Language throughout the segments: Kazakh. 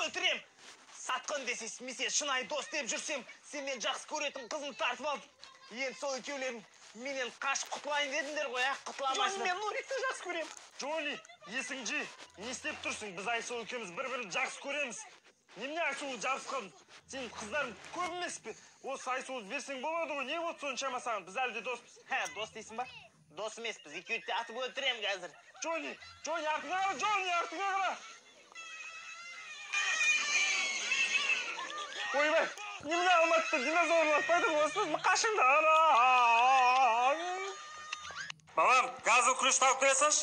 өлтірем. Сатқын десес, мен сен шынайы дос деп жүрсем, сен мен жақсы көретін қызын тартып алып, енді сол екеулерін менен қашып құтылайын дедіңдер ғой, құтыламайсың. Мен Нурикті жақсы көрем. Джоли, есің жи, не істеп тұрсың? Біз Айсұлу екеуміз бір-бірін жақсы көреміз. Немене Айсұлу жабысқан? Сен қыздарың көп емес пе? Осы Айсұлуды берсең болады ғой, не болды соншама саған? Біз әлде доспыз. Дос дейсің ба? Дос емеспіз, екеуді де атып өлтірем қазір. Джоли, артыңа қара, Джоли, артыңа қара. Ойбай, немене Алматыда динозаврлар пайда боласыз? Қашыңдар. Балам, газыл күреш тауып келесіңші?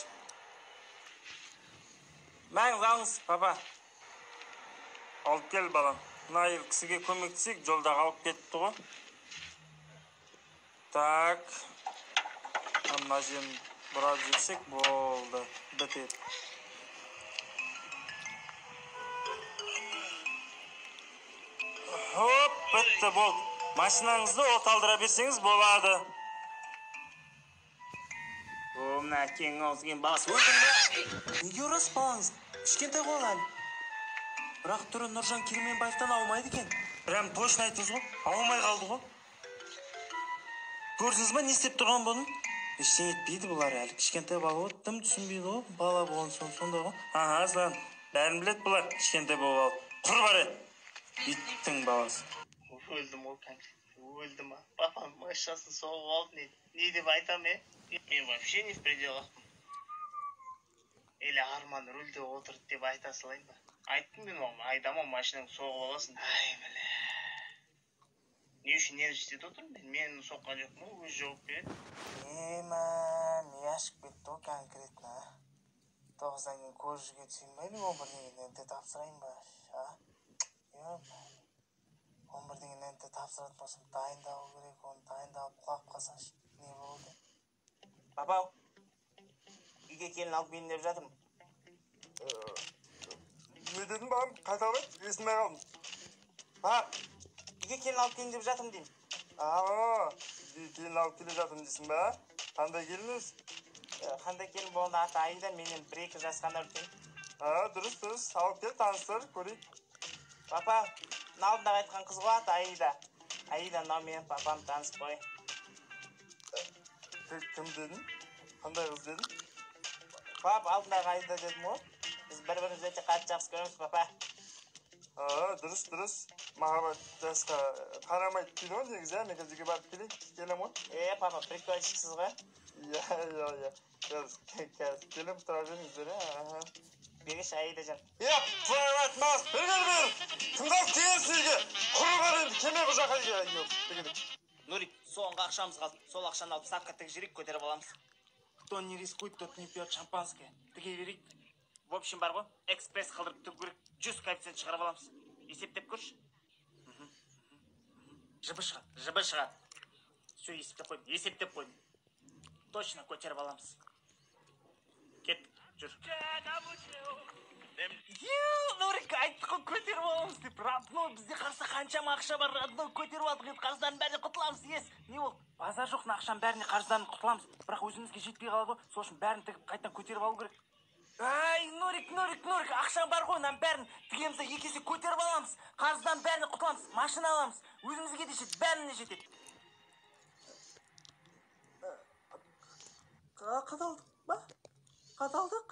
Мәңіз алыңыз, папа. Алып кел, балам. Мына кісіге көмектесек, жолда қалып кетті ғой. Так. Мына жерін бұрап жіберсек, болды. Бітеді. Хоп, бітті, болды. Машинаңызды от алдыра берсеңіз болады. Мына әкең аузген баласы өлдің ба? Неге ұрасыз балаңыз? Кішкентай ғой әлі. Бірақ түрі Нұржан Керменбаевтан аумайды екен. Прям точно айтыңыз ғой, аумай қалды ғой. Көрдіңіз ба, не істеп тұрған бұның? Ештеңе етпейді бұлар әлі. Кішкентай бала ғой, тым түсінбейді ғой. Бала болған сонда ғой. Асан, бәрін білет бұлар, кішкентай болып алды. Құр бар еді. Иттің баласы. Өлдім ол өлдім ба? Папам машинасын соғып алды, не деп айтам, мен вообще не в пределах. Или Арман рөлде отырды деп айта салайын ба? Айттым мен оған, айдама машинаң соғып аласың. Ай, біле. Не үшін нервістеп отырмын мен? Мен соққан жоқ му? Өз жауап береді. Мен ашып кетті ғой конкретно. 9-дан кейін көзге түсінмейді, 11-ден енте тапсырайын ба? 11-ден енте тапсыратын болсам дайындалу керек, оны дайындалып құлап қалсашы. Не болды? Папа, үйге келін алып келін деп жатырмын. Не дедің бағым? Қайталап айт, есімай қалдым. Пап, үйге келін алып келін деп жатырмын деймін. Келін алып келе жатырмын дейсің ба? Қандай келін өз? Қандай келін болғанда аты Аида, менен 1-2 жас қана үлкен. Дұрыс, алып кел, таныстыр, көрейік. Папа, алдындағы айтқан қыз ғой аты Аида. Аида, мынау менің папам, таныс қой. Кім дедің? Қандай қыз дедің? Пап, алдындағы Аида дедім ғой. Біз бір-бірімізді өте қатты жақсы көреміз, папа. Дұрыс. Махаббат жасқа қарамайды дейді ғой, негізі, мен жерге барып келем ғой. Папа, прикольчиксіз ғой. Иә. Қазір келем, тұра беріңіздер, Бергеш Аида жан. Твою мать, мас, бер. Кімді келесің үйге? Құры бар енді, келме бұл жаққа үйге. Нурик, соңғы ақшамыз қалды. Сол ақшаны алып ставкаға жүрек көтеріп аламыз. Кто не рискует, тот не пьет шампанское. Тіге берейік. В общем бар ғой, экспресс қалдырып түк керек. 100 коэффициент шығарып аламыз. Есептеп көрші. Жыбы шығады. Все, есептеп қойдым. Точно көтеріп аламыз. Кеттік, жүр. Нурик, айттық қой көтеріп аламыз деп. Родной, бізде қарса қаншама ақша бар. Родной көтеріп алдық, енді қарыздардың бәріне құтыламыз. Не ол? Базар жоқ, ақшаның бәріне қарыздарын құтыламыз. Бірақ өзімізге жетпей қалады ғой. Сол үшін бәрін тігіп қайтадан көтеріп алу керек. Ай, Нурик, ақшаң бар ғой, оның бәрін тігеміз, 2 есе көтеріп аламыз. Қарыздан бәріне құтыламыз, машина аламыз. Өзімізге де жетеді, бәріне жетеді. Қадалдық ба? Қадалдық?